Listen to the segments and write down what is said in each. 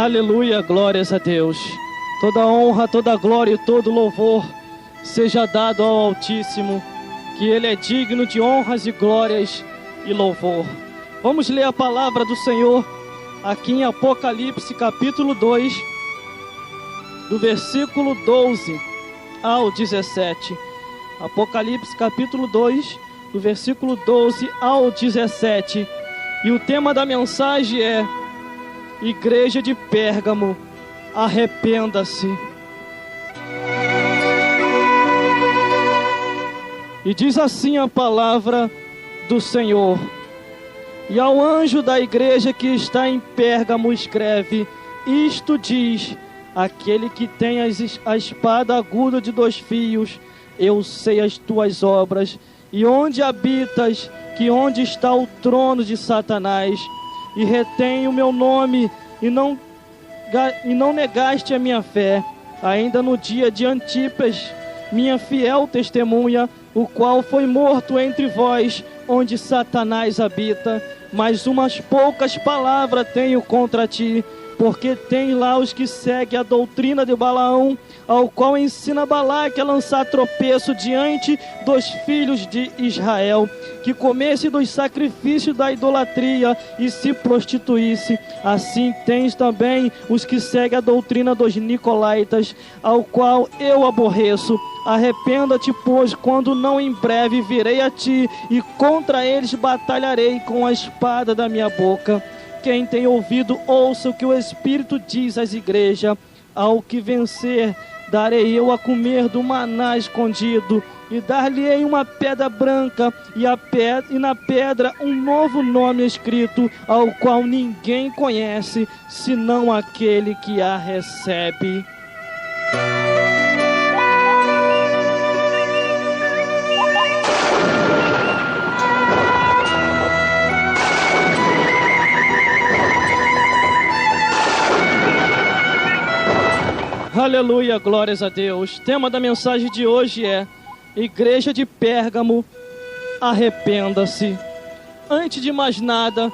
Aleluia, glórias a Deus. Toda honra, toda glória e todo louvor seja dado ao Altíssimo, que Ele é digno de honras e glórias e louvor. Vamos ler a palavra do Senhor aqui em Apocalipse capítulo 2, do versículo 12 ao 17. Apocalipse capítulo 2, do versículo 12 ao 17. E o tema da mensagem é: Igreja de Pérgamo, arrependa-se. E diz assim a palavra do Senhor: E ao anjo da igreja que está em Pérgamo escreve: Isto diz aquele que tem a espada aguda de 2 fios: Eu sei as tuas obras, e onde habitas, que onde está o trono de Satanás, e retém o meu nome, e não negaste a minha fé, ainda no dia de Antipas, minha fiel testemunha, o qual foi morto entre vós, onde Satanás habita. Mas umas poucas palavras tenho contra ti, porque tem lá os que seguem a doutrina de Balaão, ao qual ensina Balaque a lançar tropeço diante dos filhos de Israel, que comesse dos sacrifícios da idolatria e se prostituísse. Assim tens também os que seguem a doutrina dos nicolaítas, ao qual eu aborreço. Arrependa-te, pois, quando não em breve virei a ti, e contra eles batalharei com a espada da minha boca. Quem tem ouvido, ouça o que o Espírito diz às igrejas. Ao que vencer, darei eu a comer do maná escondido, e dar-lhe-ei uma pedra branca, e na pedra um novo nome escrito, ao qual ninguém conhece, senão aquele que a recebe. Aleluia, glórias a Deus. O tema da mensagem de hoje é: Igreja de Pérgamo, arrependa-se. Antes de mais nada,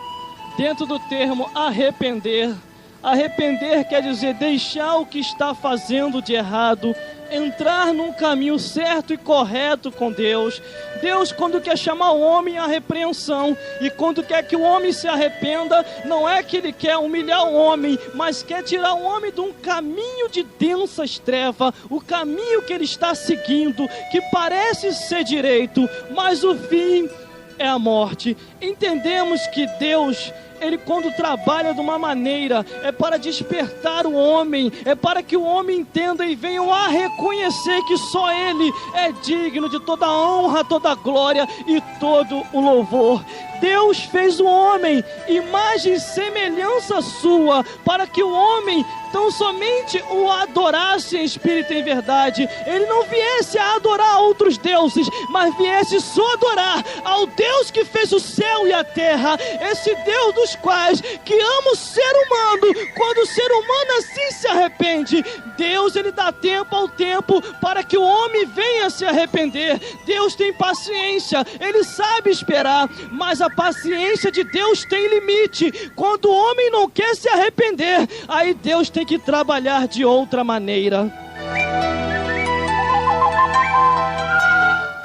dentro do termo arrepender, arrepender quer dizer deixar o que está fazendo de errado, entrar num caminho certo e correto com Deus. Deus, quando quer chamar o homem à repreensão, e quando quer que o homem se arrependa, não é que Ele quer humilhar o homem, mas quer tirar o homem de um caminho de densas trevas, o caminho que ele está seguindo, que parece ser direito, mas o fim é a morte. Entendemos que Deus, Ele quando trabalha de uma maneira, é para despertar o homem, é para que o homem entenda e venha a reconhecer que só Ele é digno de toda a honra, toda a glória e todo o louvor. Deus fez o homem, imagem e semelhança sua, para que o homem tão somente o adorasse em espírito e em verdade. Ele não viesse a adorar outros deuses, mas viesse só adorar ao Deus que fez o céu e a terra, esse Deus dos quais que ama o ser humano. Quando o ser humano assim se arrepende, Deus, Ele dá tempo ao tempo para que o homem venha se arrepender. Deus tem paciência, Ele sabe esperar, mas a paciência de Deus tem limite. Quando o homem não quer se arrepender, aí Deus tem que trabalhar de outra maneira.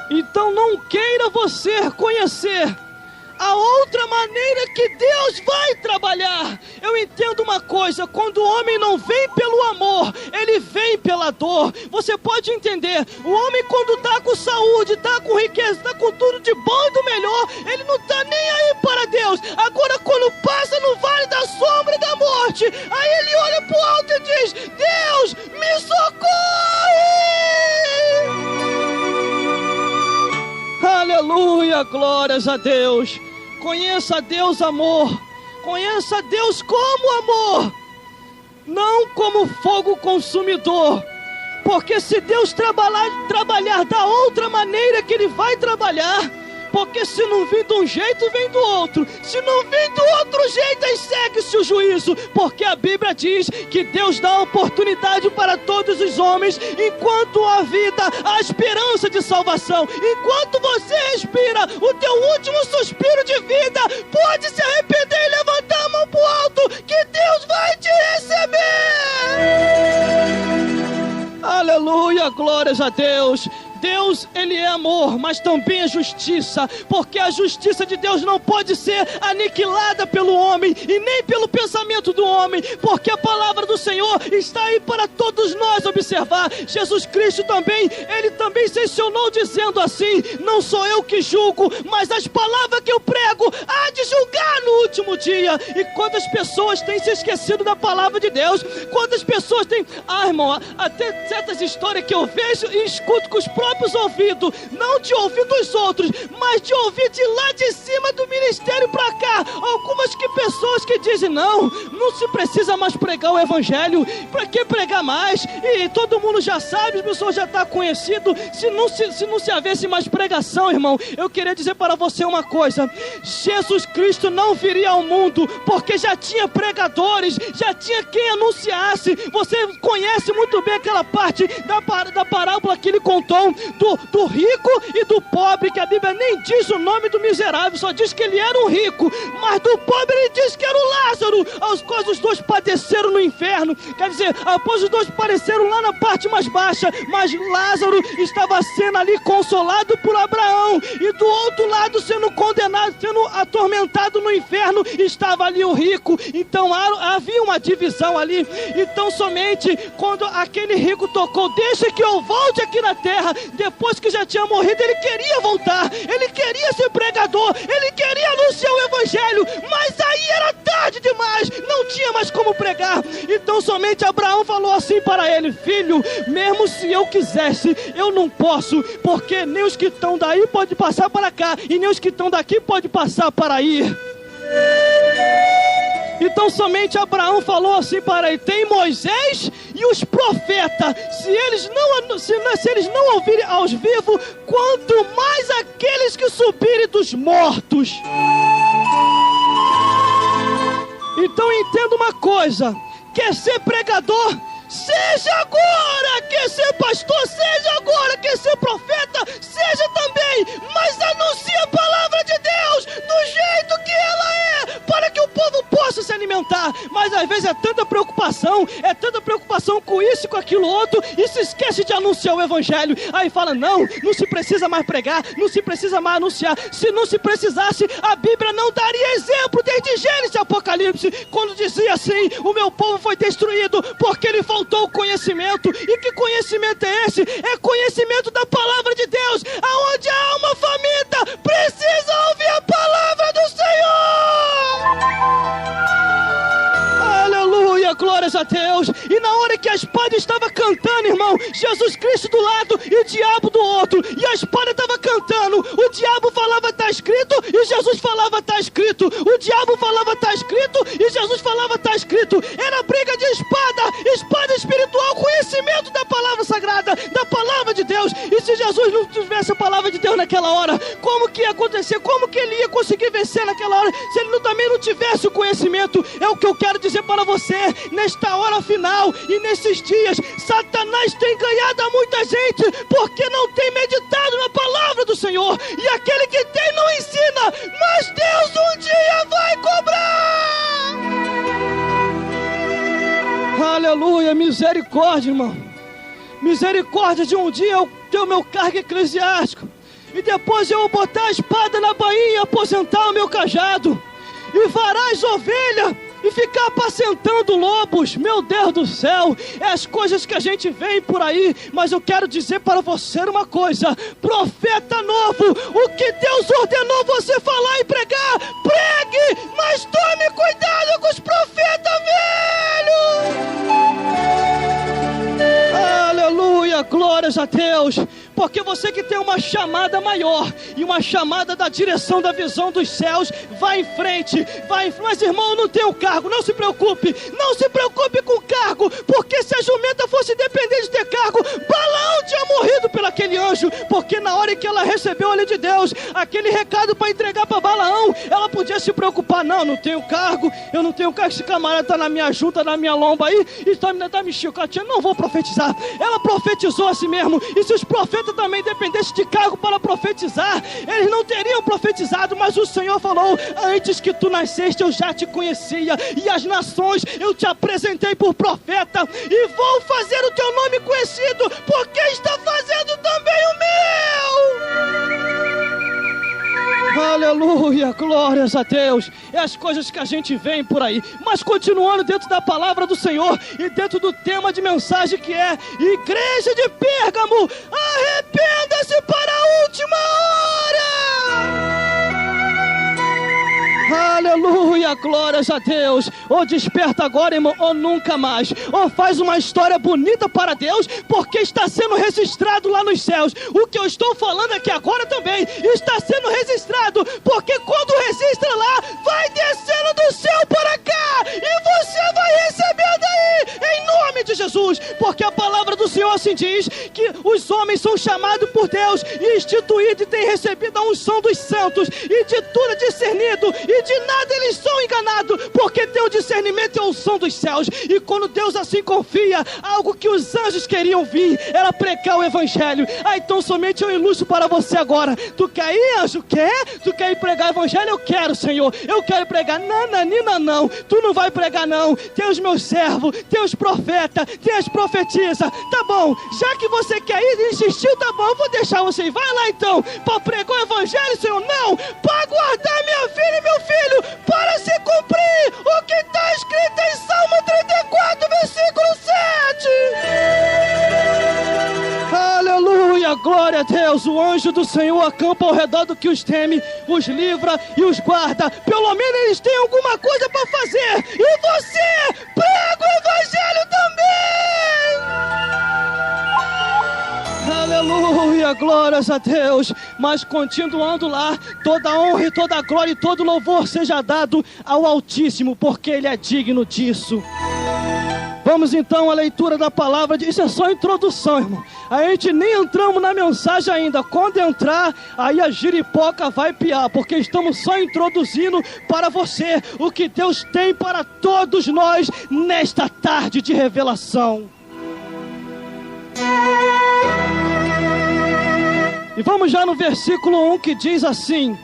Então não queira você conhecer a outra maneira que Deus vai trabalhar. Eu entendo uma coisa: quando o homem não vem pelo amor, ele vem pela dor. Você pode entender, o homem quando está com saúde, está com riqueza, está com tudo de bom e do melhor, ele não está nem aí para Deus. Agora quando passa no vale da sombra e da morte, aí ele olha para o alto e diz: Deus, me socorre! Aleluia, glórias a Deus. Conheça a Deus amor, conheça a Deus como amor, não como fogo consumidor. Porque se Deus trabalhar da outra maneira que Ele vai trabalhar, porque se não vir de um jeito, vem do outro. Se não vir do outro jeito, aí segue-se o juízo. Porque a Bíblia diz que Deus dá oportunidade para todos os homens. Enquanto há vida, há esperança de salvação. Enquanto você respira, o teu último suspiro de vida, pode se arrepender e levantar a mão pro alto que Deus vai te receber. Aleluia, glórias a Deus. Deus, Ele é amor, mas também é justiça, porque a justiça de Deus não pode ser aniquilada pelo homem e nem pelo pensamento do homem, porque a palavra do Senhor está aí para todos nós observar. Jesus Cristo também, Ele também sensionou dizendo assim: não sou eu que julgo, mas as palavras que eu prego há de julgar no último dia. E quantas pessoas têm se esquecido da palavra de Deus? Quantas pessoas têm, irmão, até certas histórias que eu vejo e escuto com os próprios ouvidos, não de ouvir dos outros, mas de ouvir de lá de cima do ministério para cá. Algumas pessoas que dizem: não se precisa mais pregar o evangelho, para que pregar mais? E todo mundo já sabe, as pessoas já estão conhecido. Se não se havesse mais pregação, irmão, eu queria dizer para você uma coisa: Jesus Cristo não viria ao mundo, porque já tinha pregadores, já tinha quem anunciasse. Você conhece muito bem aquela parte da parábola que ele contou do rico e do pobre, que a Bíblia nem diz o nome do miserável, só diz que ele era um rico, mas do pobre ele diz que era o Lázaro, aos quais os dois padeceram no inferno. Quer dizer, após os dois padeceram lá na parte mais baixa, mas Lázaro estava sendo ali consolado por Abraão, e do outro lado, sendo condenado, sendo atormentado no inferno, estava ali o rico. Então havia uma divisão ali. Então somente quando aquele rico tocou: deixa que eu volte aqui na terra, depois que já tinha morrido, ele queria voltar, ele queria ser pregador, ele queria anunciar o evangelho, mas aí era tarde demais, não tinha mais como pregar. Então somente Abraão falou assim para ele: filho, mesmo se eu quisesse, eu não posso, porque nem os que estão daí podem passar para cá, e nem os que estão daqui podem passar para aí. Então somente Abraão falou assim para ele: tem Moisés e os profetas, se eles não ouvirem aos vivos, quanto mais aqueles que subirem dos mortos. Então entenda uma coisa: quer ser pregador? Seja agora. Quer ser pastor? Seja agora. Quer ser profeta? Seja também, mas anuncie a palavra de Deus do jeito que ela é, para que o povo possa se alimentar. Mas às vezes é tanta preocupação com isso e com aquilo outro, e se esquece de anunciar o evangelho. Aí fala: não se precisa mais pregar, não se precisa mais anunciar. Se não se precisasse, a Bíblia não daria exemplo desde Gênesis e Apocalipse, quando dizia assim: o meu povo foi destruído porque ele faltou o conhecimento. E que conhecimento é esse? É conhecimento da palavra de Deus. Aonde a alma faminta precisa ouvir a palavra do Senhor. Aleluia, glórias a Deus. E na hora que a espada estava cantando, irmão, Jesus Cristo do lado e o diabo do outro, e a espada estava cantando, o diabo falava: está escrito, e Jesus falava: está escrito. O diabo falava: está escrito, e Jesus falava: está escrito. Era briga de espada espiritual, conhecimento da palavra sagrada, da palavra de Deus. E se Jesus não tivesse a palavra de Deus naquela hora, como que ia acontecer? Como que ele ia conseguir vencer naquela hora, se ele também não tivesse o conhecimento? É o que eu quero dizer para você, nesta hora final e nesses dias. Satanás tem ganhado a muita gente, porque não tem meditado na palavra do Senhor. E aquele que tem não ensina, mas Deus um dia vai cobrar. Aleluia, misericórdia, irmão. Misericórdia de um dia eu ter o meu cargo eclesiástico, e depois eu botar a espada na bainha e aposentar o meu cajado, e varar as ovelhas, e ficar apacentando lobos. Meu Deus do céu, é as coisas que a gente vê por aí. Mas eu quero dizer para você uma coisa: profeta novo, o que Deus ordenou você falar e pregar, pregue, mas tome cuidado com os profetas velhos. Aleluia, glórias a Deus. Porque você que tem uma chamada maior e uma chamada da direção da visão dos céus, vai em frente, mas irmão, não tem o cargo, não se preocupe com o cargo, porque se a jumenta fosse depender de ter cargo, Balaão tinha morrido pelo aquele anjo, porque na hora em que ela recebeu ali de Deus aquele recado para entregar para Balaão, ela podia se preocupar: não tenho cargo, eu não tenho cargo, esse camarada está na minha junta, na minha lomba aí, e está me chicoteando, não vou profetizar. Ela profetizou a si mesmo. E se os profetas também dependessem de cargo para profetizar, eles não teriam profetizado, mas Mas o Senhor falou: antes que tu nasceste eu já te conhecia, e as nações eu te apresentei por profeta, e vou fazer o teu nome conhecido, porque está fazendo também o meu. Aleluia, glórias a Deus. É as coisas que a gente vê por aí. Mas continuando dentro da palavra do Senhor e dentro do tema de mensagem que é: Igreja de Pérgamo, arrependa-se para a última hora. Aleluia, glórias a Deus. Ou desperta agora, irmão, ou nunca mais. Ou faz uma história bonita para Deus, porque está sendo registrado lá nos céus. O que eu estou falando aqui agora também está sendo registrado, porque quando registra lá, vai descendo do céu para cá, e você vai recebendo aí, em nome de Jesus. Porque a palavra do Senhor assim diz, que os homens são chamados por Deus e instituídos, e têm recebido a unção dos santos, e de tudo discernido, e de nada eles são enganados, porque tem o discernimento e a unção dos céus. E quando Deus assim confia, algo que os anjos queriam vir era pregar o evangelho. Então somente eu ilustro para você agora. Tu quer ir, anjo? Quer? Tu quer ir pregar o evangelho? Eu quero, Senhor, eu quero pregar. Nananina não, tu não vai pregar não. Tem os meus servos, tem os profetas, tem as profetisas. Tá bom, já que você quer ir e insistiu, tá bom, eu vou deixar você ir. Vai lá então, para pregar o evangelho, Senhor. Não, para guardar minha filha e meu filho, para se cumprir o que está escrito em Salmo 34, versículo 7. Aleluia, glória a Deus. O anjo do Senhor acampa ao redor do que os teme, os livra e os guarda. Pelo menos eles têm alguma coisa para fazer, e você prega o evangelho também. Aleluia, glórias a Deus. Mas continuando lá, toda honra e toda glória e todo louvor seja dado ao Altíssimo, porque Ele é digno disso. Vamos então à leitura da palavra. Isso é só a introdução, irmão. A gente nem entramos na mensagem ainda. Quando entrar, aí a giripoca vai piar, porque estamos só introduzindo para você o que Deus tem para todos nós nesta tarde de revelação. E vamos já no versículo 1, que diz assim: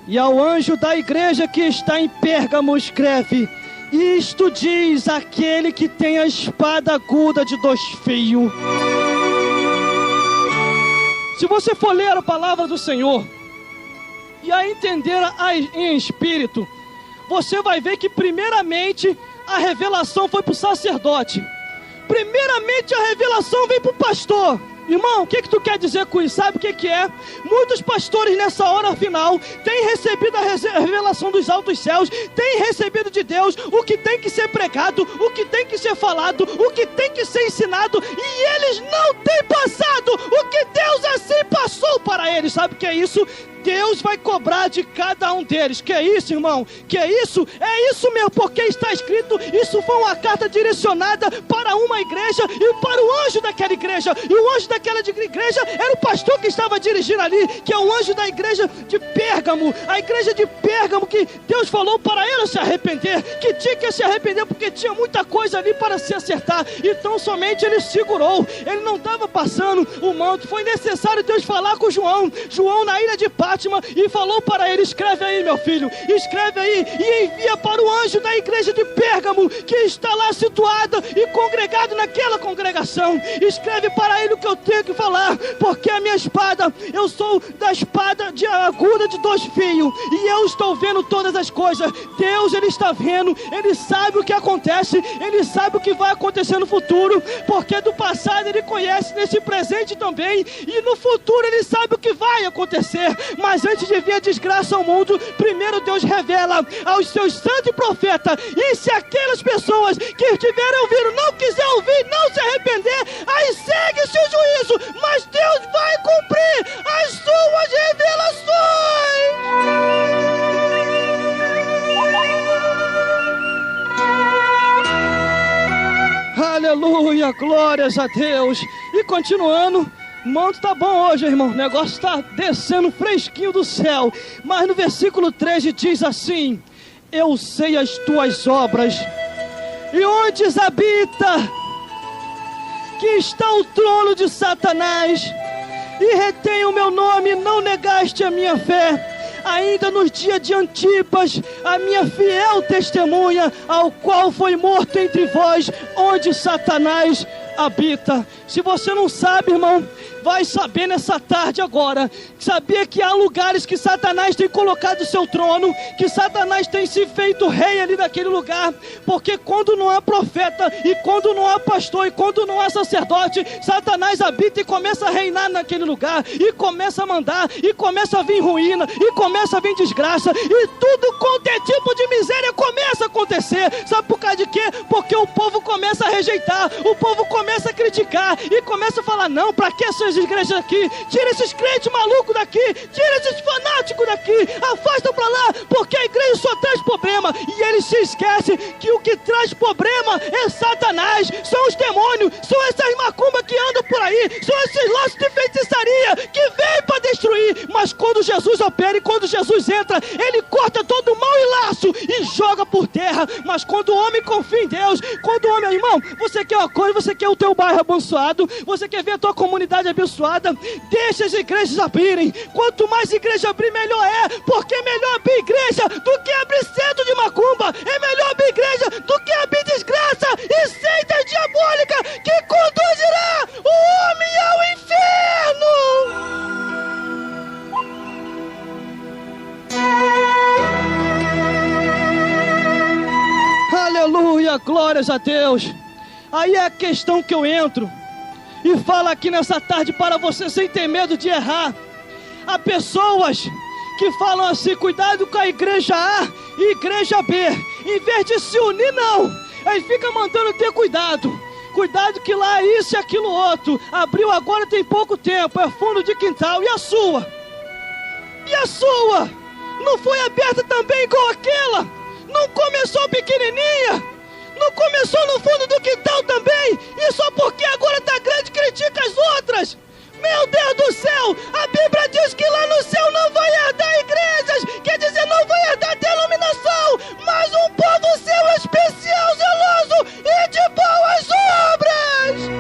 e ao anjo da igreja que está em Pérgamo escreve: isto diz aquele que tem a espada aguda de 2 fios. Se você for ler a palavra do Senhor e a entender em espírito, você vai ver que primeiramente a revelação foi para o sacerdote. Primeiramente a revelação veio para o pastor. Irmão, o que tu quer dizer com isso? Sabe o que é? Muitos pastores nessa hora final têm recebido a revelação dos altos céus, têm recebido de Deus o que tem que ser pregado, o que tem que ser falado, o que tem que ser ensinado, e eles não têm passado o que Deus assim passou para eles. Sabe o que é isso? Deus vai cobrar de cada um deles. Que é isso, irmão? Que é isso? É isso mesmo, porque está escrito, isso foi uma carta direcionada para uma igreja e para o anjo daquela igreja. E o anjo daquela igreja era o pastor que estava dirigindo ali, que é o anjo da igreja de Pérgamo. A igreja de Pérgamo, que Deus falou para ele se arrepender, que tinha que se arrepender porque tinha muita coisa ali para se acertar. Então somente ele segurou, ele não estava passando o manto. Foi necessário Deus falar com João na ilha de Páscoa, e falou para ele: escreve aí, meu filho, escreve aí, e envia para o anjo da igreja de Pérgamo, que está lá situada e congregado naquela congregação. Escreve para ele o que eu tenho que falar, porque a minha espada, eu sou da espada de aguda de 2 fios, e eu estou vendo todas as coisas. Deus, ele está vendo, ele sabe o que acontece, ele sabe o que vai acontecer no futuro, porque do passado ele conhece, nesse presente também, e no futuro ele sabe o que vai acontecer. Mas antes de vir a desgraça ao mundo, primeiro Deus revela aos seus santos e profetas. E se aquelas pessoas que estiverem ouvindo não quiser ouvir, não se arrepender, aí segue-se o juízo. Mas Deus vai cumprir as suas revelações. Aleluia, glórias a Deus. E continuando, o manto tá bom hoje, irmão. O negócio está descendo fresquinho do céu. Mas no versículo 13 diz assim: eu sei as tuas obras, e onde habita, que está o trono de Satanás, e retém o meu nome, não negaste a minha fé, ainda nos dias de Antipas, a minha fiel testemunha, ao qual foi morto entre vós, onde Satanás habita. Se você não sabe, irmão, vai saber nessa tarde agora. Sabia que há lugares que Satanás tem colocado o seu trono, que Satanás tem se feito rei ali naquele lugar, porque quando não há profeta, e quando não há pastor, e quando não há sacerdote, Satanás habita e começa a reinar naquele lugar, e começa a mandar, e começa a vir ruína, e começa a vir desgraça, e tudo quanto é tipo de miséria começa a acontecer. Sabe por causa de quê? Porque o povo começa a rejeitar, o povo começa a criticar, e começa a falar: não, pra que essas igrejas aqui? Tira esses crentes malucos daqui, tira esses fanáticos daqui, afasta pra lá, porque a igreja só traz problema. E eles se esquecem que o que traz problema é Satanás, são os demônios, são essas macumbas que andam por aí, são esses laços de feitiçaria que vêm para destruir. Mas quando Jesus opera e quando Jesus entra, ele corta todo mal e laço e joga por terra. Mas quando o homem confia em Deus, quando o homem, irmão, você quer uma coisa, você quer o teu bairro abençoado, você quer ver a tua comunidade abençoada, deixa as igrejas abrirem. Quanto mais igreja abrir, melhor é, porque é melhor abrir igreja do que abrir centro de macumba, é melhor abrir igreja do que abrir desgraça e seita diabólica que conduzirá o homem ao inferno. Aleluia, glórias a Deus. Aí é a questão que eu entro e falo aqui nessa tarde para você sem ter medo de errar. Há pessoas que falam assim: cuidado com a igreja A e igreja B. Em vez de se unir, não. Aí fica mandando ter cuidado. Cuidado que lá é isso e aquilo outro. Abriu agora tem pouco tempo, é fundo de quintal. E a sua? E a sua? Não foi aberta também igual aquela? Não começou pequenininha? Não começou no fundo do quintal também? E só porque agora está grande critica as outras? Meu Deus do céu, a Bíblia diz que lá no céu não vai herdar igrejas, quer dizer, não vai herdar denominação, mas um povo seu especial, zeloso e de boas obras.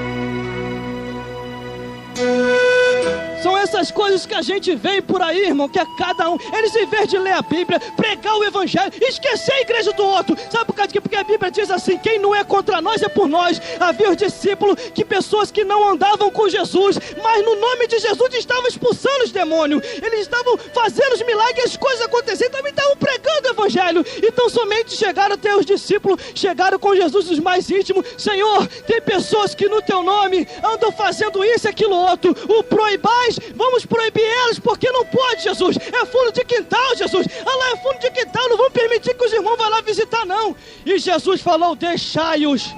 São essas coisas que a gente vê por aí, irmão, que a cada um, eles em vez de ler a Bíblia, pregar o Evangelho, esquecer a igreja do outro. Sabe por causa de quê? Porque a Bíblia diz assim: quem não é contra nós é por nós. Havia os discípulos, que pessoas que não andavam com Jesus, mas no nome de Jesus estavam expulsando os demônios, eles estavam fazendo os milagres, as coisas acontecendo, também estavam pregando o Evangelho. Então somente chegaram até os discípulos, chegaram com Jesus os mais íntimos: Senhor, tem pessoas que no teu nome andam fazendo isso e aquilo outro, o proibais, vamos proibir elas, porque não pode, Jesus, é fundo de quintal, Jesus, lá é fundo de quintal, não vamos permitir que os irmãos vá lá visitar, não. E Jesus falou: deixai-os.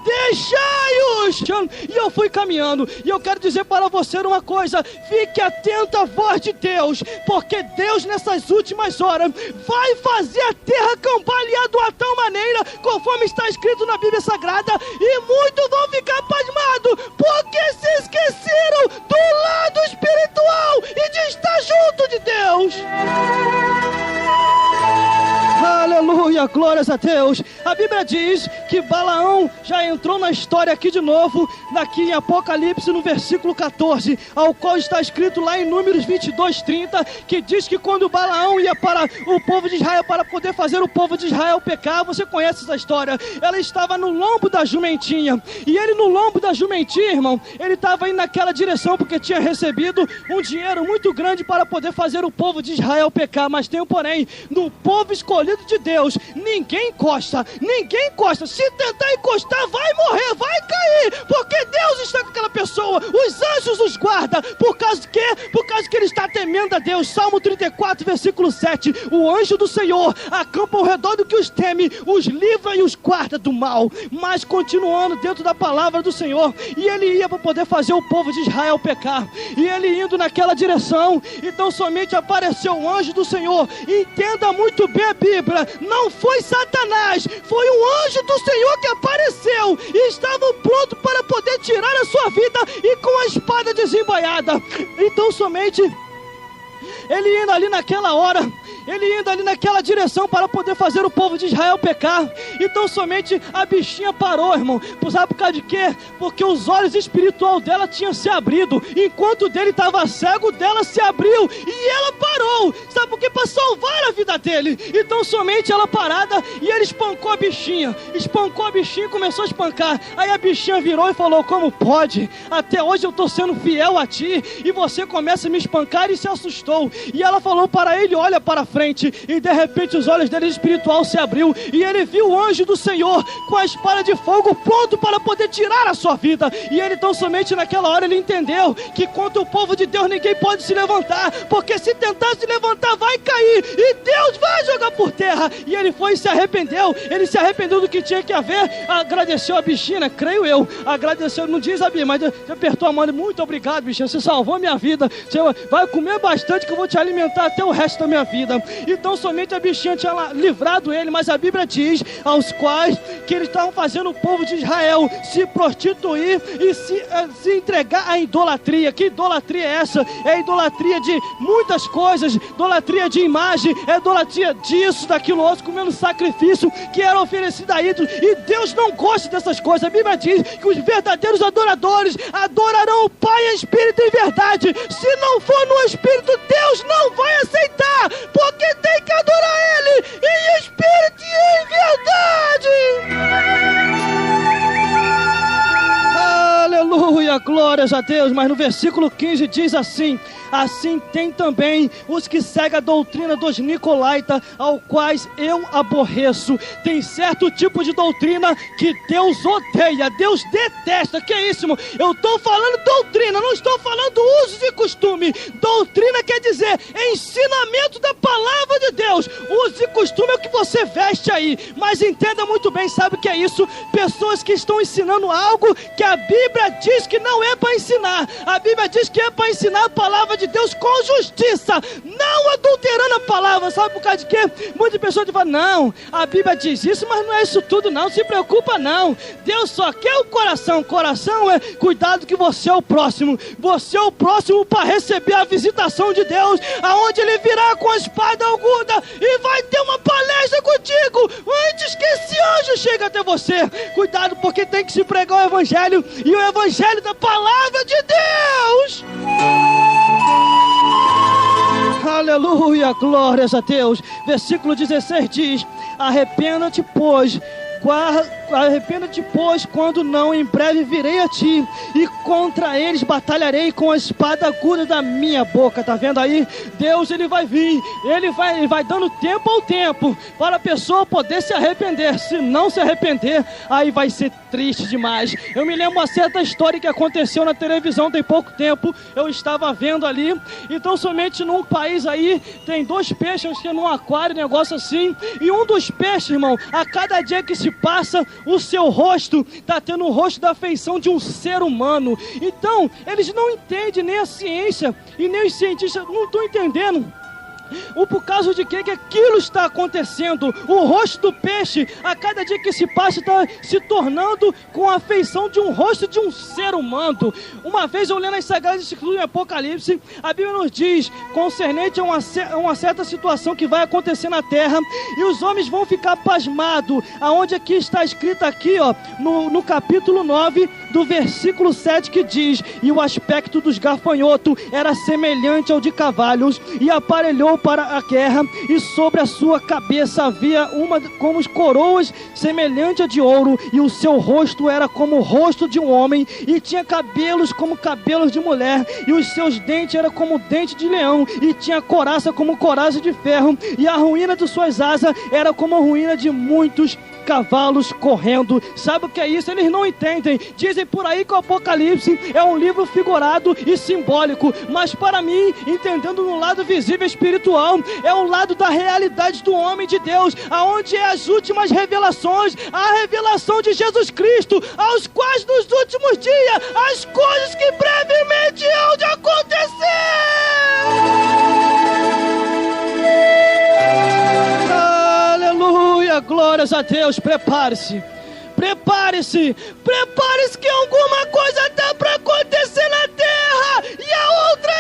Deixai-os! E eu fui caminhando, e eu quero dizer para você uma coisa: fique atento à voz de Deus, porque Deus nessas últimas horas vai fazer a terra cambalear de uma tal maneira, conforme está escrito na Bíblia Sagrada, e muitos vão ficar pasmados, porque se esqueceram do lado espiritual e de estar junto de Deus. Aleluia, glórias a Deus. A Bíblia diz que Balaão já entrou na história aqui de novo, aqui em Apocalipse, no versículo 14, ao qual está escrito lá em Números 22:30, que diz que quando Balaão ia para o povo de Israel, para poder fazer o povo de Israel pecar, você conhece essa história, ela estava no lombo da jumentinha, e ele no lombo da jumentinha, irmão, ele estava indo naquela direção, porque tinha recebido um dinheiro muito grande para poder fazer o povo de Israel pecar. Mas tem um porém: no povo escolhido de Deus, ninguém encosta, ninguém encosta. Se tentar encostar, vai morrer, vai cair, porque Deus está com aquela pessoa, os anjos os guardam. Por causa de quê? Por causa que ele está temendo a Deus. Salmo 34, versículo 7: o anjo do Senhor acampa ao redor do que os teme, os livra e os guarda do mal. Mas continuando dentro da palavra do Senhor, e ele ia para poder fazer o povo de Israel pecar, e ele indo naquela direção, então somente apareceu o anjo do Senhor. Entenda muito bem a Bíblia, não foi Satanás, foi um anjo do Senhor que apareceu e estavam prontos para poder tirar a sua vida, e com a espada desembainhada. Então somente ele indo ali naquela hora, ele indo ali naquela direção para poder fazer o povo de Israel pecar. Então somente a bichinha parou, irmão. Sabe por causa de quê? Porque os olhos espirituais dela tinham se abrido. Enquanto dele estava cego, dela se abriu e ela parou. Sabe por quê? Para salvar a vida dele. Então somente ela parada, e ele espancou a bichinha. Espancou a bichinha e começou a espancar. Aí a bichinha virou e falou: como pode? Até hoje eu estou sendo fiel a ti e você começa a me espancar, e se assustou. E ela falou para ele: olha para frente. E de repente os olhos dele espiritual se abriu e ele viu o anjo do Senhor com a espada de fogo pronto para poder tirar a sua vida. E ele então somente naquela hora ele entendeu que contra o povo de Deus ninguém pode se levantar, porque se tentar se levantar vai cair e Deus vai jogar por terra. E ele foi e se arrependeu. Ele se arrependeu do que tinha que haver, agradeceu a bichinha, creio eu, agradeceu, não diz a Bíblia, mas você apertou a mão e: muito obrigado, bichinha, você salvou a minha vida, você vai comer bastante que eu vou te alimentar até o resto da minha vida. Então somente a bichinha tinha livrado ele, mas a Bíblia diz aos quais que eles estavam fazendo o povo de Israel se prostituir e se entregar à idolatria. Que idolatria é essa? É idolatria de muitas coisas, idolatria de imagem, é idolatria disso, daquilo outro, comendo sacrifício que era oferecido a ídolos, e Deus não gosta dessas coisas. A Bíblia diz que os verdadeiros adoradores adorarão o Pai em espírito e em verdade. Se não for no espírito, Deus não vai aceitar, porque tem que adorar Ele em espírito e em verdade. Aleluia, glórias a Deus. Mas no versículo 15 diz assim: assim tem também os que seguem a doutrina dos nicolaítas, ao quais eu aborreço. Tem certo tipo de doutrina que Deus odeia, Deus detesta. Que é isso, irmão? Eu estou falando doutrina, não estou falando usos e costume. Doutrina quer dizer ensinamento da palavra de Deus. Uso e costume é o que você veste aí. Mas entenda muito bem, sabe o que é isso? Pessoas que estão ensinando algo que a Bíblia diz que não é para ensinar. A Bíblia diz que é para ensinar a palavra de Deus com justiça, não adulterando a palavra. Sabe por causa de quê? Muitas pessoas falam: não, a Bíblia diz isso, mas não é isso tudo não, se preocupa não. Deus só quer o coração. Coração é cuidado que você é o próximo. Você é o próximo para receber a visitação de Deus, aonde Ele virá com a espada aguda e vai ter uma palestra contigo antes que esse anjo chegue até você. Cuidado, porque tem que se pregar o Evangelho, e o Evangelho da palavra de Deus. Aleluia, glórias a Deus. Versículo 16 diz: arrependa-te, pois, quando não, em breve virei a ti, e contra eles batalharei com a espada aguda da minha boca. Tá vendo aí? Deus, Ele vai vir, Ele vai dando tempo ao tempo para a pessoa poder se arrepender. Se não se arrepender, aí vai ser triste demais. Eu me lembro uma certa história que aconteceu na televisão tem pouco tempo. Eu estava vendo ali. Então somente num país aí tem 2 peixes, acho que é num aquário, negócio assim, e um dos peixes, irmão, a cada dia que se passa, o seu rosto está tendo o rosto da feição de um ser humano. Então eles não entendem, nem a ciência e nem os cientistas não estão entendendo por causa de que aquilo está acontecendo. O rosto do peixe, a cada dia que se passa, está se tornando com a feição de um rosto de um ser humano. Uma vez eu lendo as Sagradas Escrituras em Apocalipse, a Bíblia nos diz concernente a uma certa situação que vai acontecer na terra, e os homens vão ficar pasmados, aonde aqui está escrito aqui, ó, no capítulo 9 do versículo 7, que diz: e o aspecto dos gafanhotos era semelhante ao de cavalos, e aparelhou para a guerra, e sobre a sua cabeça havia uma como coroas semelhante a de ouro, e o seu rosto era como o rosto de um homem, e tinha cabelos como cabelos de mulher, e os seus dentes eram como dente de leão, e tinha coraça como coraça de ferro, e a ruína de suas asas era como a ruína de muitos cavalos correndo. Sabe o que é isso? Eles não entendem. Dizem por aí que o Apocalipse é um livro figurado e simbólico, mas para mim, entendendo no lado visível espiritual, é o lado da realidade do homem de Deus, aonde é as últimas revelações, a revelação de Jesus Cristo, aos quais nos últimos dias as coisas que brevemente hão de acontecer. Aleluia, glórias a Deus. Prepare-se, prepare-se, prepare-se, que alguma coisa está para acontecer na terra, e a outra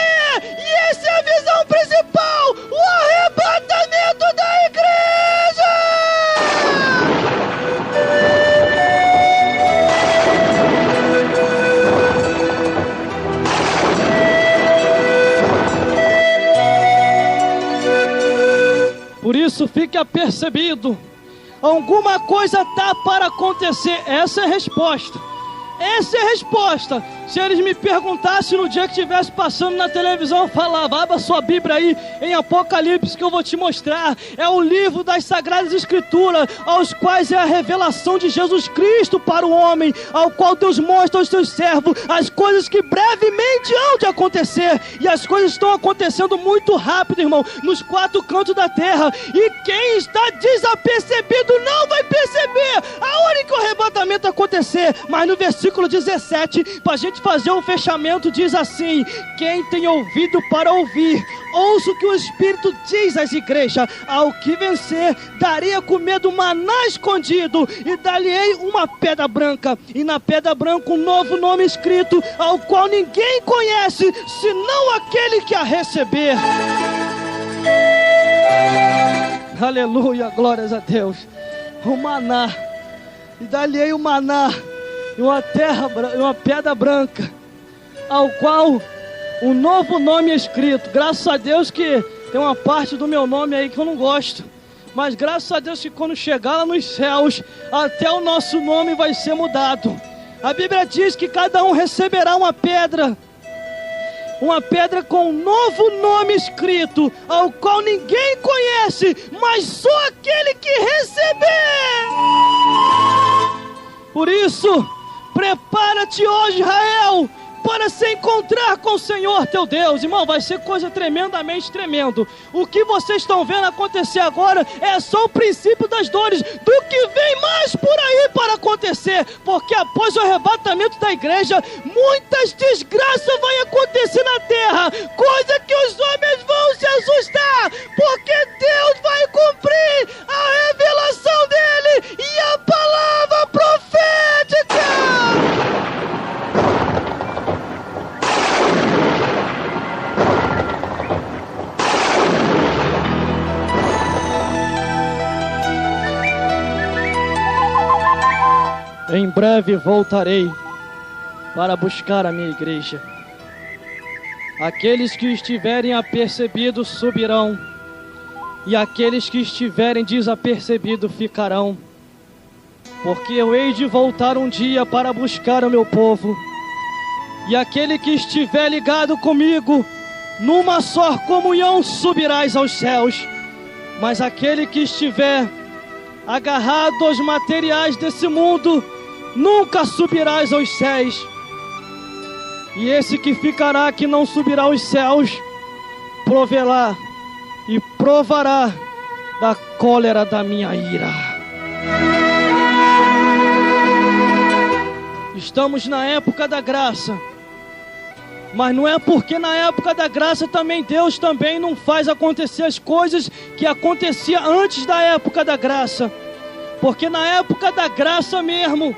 e essa é a visão principal, o arrebatamento. Por isso fique apercebido, alguma coisa está para acontecer. Essa é a resposta. Essa é a resposta. Se eles me perguntassem no dia que estivesse passando na televisão, eu falava: abra sua Bíblia aí em Apocalipse que eu vou te mostrar. É o livro das Sagradas Escrituras, aos quais é a revelação de Jesus Cristo para o homem, ao qual Deus mostra aos seus servos as coisas que brevemente hão de acontecer. E as coisas estão acontecendo muito rápido, irmão, nos quatro cantos da terra. E quem está desapercebido não vai perceber a hora que o arrebatamento acontecer. Mas no versículo 17, para a gente fazer um fechamento, diz assim: quem tem ouvido para ouvir, ouça o que o Espírito diz às igrejas. Ao que vencer, darei a comer do maná escondido, e dar-lhe-ei uma pedra branca, e na pedra branca um novo nome escrito, ao qual ninguém conhece, senão aquele que a receber. Aleluia, glórias a Deus. O maná, e dar-lhe-ei o maná, e uma pedra branca, ao qual um novo nome é escrito. Graças a Deus que tem uma parte do meu nome aí que eu não gosto, mas graças a Deus que quando chegar lá nos céus, até o nosso nome vai ser mudado. A Bíblia diz que cada um receberá uma pedra com um novo nome escrito, ao qual ninguém conhece, mas só aquele que receber. Por isso, prepara-te hoje, Israel, para se encontrar com o Senhor teu Deus. Irmão, vai ser coisa tremendamente tremendo. O que vocês estão vendo acontecer agora é só o princípio das dores do que vem mais por aí para acontecer, porque após o arrebatamento da igreja, muitas desgraças vão acontecer na terra, coisa que os homens vão se assustar, porque Deus vai cumprir a revelação dele e a palavra profética. Em breve voltarei para buscar a minha igreja. Aqueles que estiverem apercebidos subirão, e aqueles que estiverem desapercebidos ficarão. Porque eu hei de voltar um dia para buscar o meu povo. E aquele que estiver ligado comigo, numa só comunhão subirás aos céus. Mas aquele que estiver agarrado aos materiais desse mundo, nunca subirás aos céus. E esse que ficará, que não subirá aos céus, proverá e provará da cólera da minha ira. Estamos na época da graça, mas não é porque na época da graça também Deus também não faz acontecer as coisas que acontecia antes da época da graça. Porque na época da graça mesmo,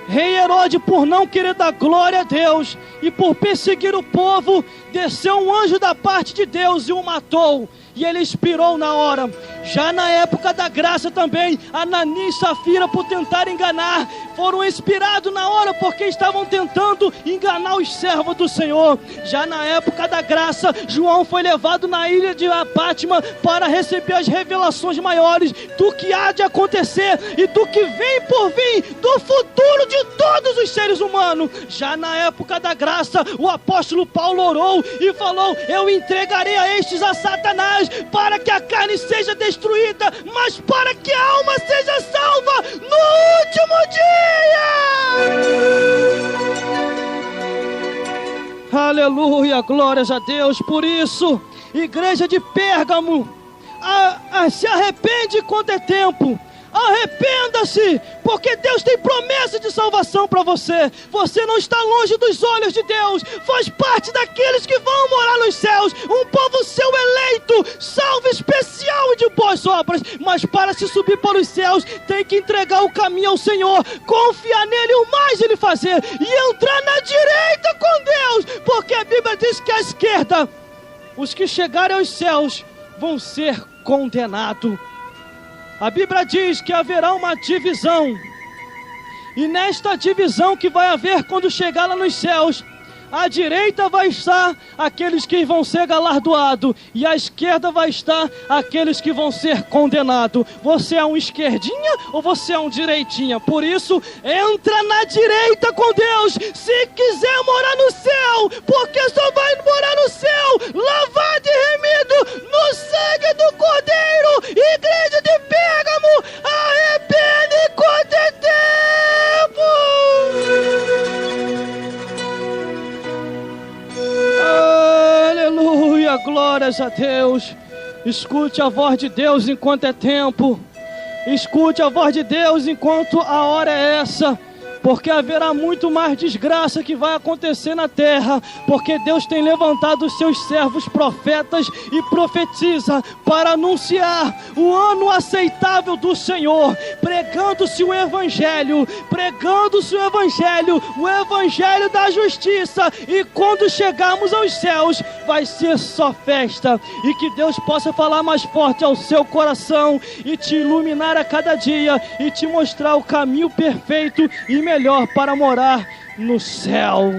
rei Herodes, por não querer dar glória a Deus e por perseguir o povo, desceu um anjo da parte de Deus e o matou, e ele expirou na hora. Já na época da graça também, Ananias e Safira, por tentar enganar, foram expirados na hora, porque estavam tentando enganar os servos do Senhor. Já na época da graça, João foi levado na ilha de Pátima para receber as revelações maiores do que há de acontecer e do que vem por vir, do futuro de todos os seres humanos. Já na época da graça, o apóstolo Paulo orou e falou: eu entregarei a estes a Satanás, para que a carne seja destruída, mas para que a alma seja salva no último dia. Aleluia, glórias a Deus. Por isso, igreja de Pérgamo, se arrepende quando é tempo. Arrependa-se, porque Deus tem promessa de salvação para você. Você não está longe dos olhos de Deus, faz parte daqueles que vão morar nos céus, um povo seu eleito, salvo especial e de boas obras. Mas para se subir para os céus, tem que entregar o caminho ao Senhor, confiar nele e o mais ele fazer, e entrar na direita com Deus, porque a Bíblia diz que à esquerda, os que chegarem aos céus vão ser condenados. A Bíblia diz que haverá uma divisão, e nesta divisão que vai haver quando chegar lá nos céus, À direita vai estar aqueles que vão ser galardoados, e à esquerda vai estar aqueles que vão ser condenados. Você é um esquerdinha ou você é um direitinha? Por isso, entra na direita com Deus, se quiser morar no céu, porque só vai morar no céu, lavado e remido no sangue do Cordeiro. Igreja de Pérgamo, arrepende enquanto é tempo. Aleluia, glórias a Deus. Escute a voz de Deus enquanto é tempo. Escute a voz de Deus enquanto a hora é essa. Porque haverá muito mais desgraça que vai acontecer na terra, porque Deus tem levantado os seus servos profetas e profetiza para anunciar o ano aceitável do Senhor, pregando-se o Evangelho, o Evangelho da justiça, e quando chegarmos aos céus, vai ser só festa, e que Deus possa falar mais forte ao seu coração, e te iluminar a cada dia, e te mostrar o caminho perfeito e melhor para morar no céu.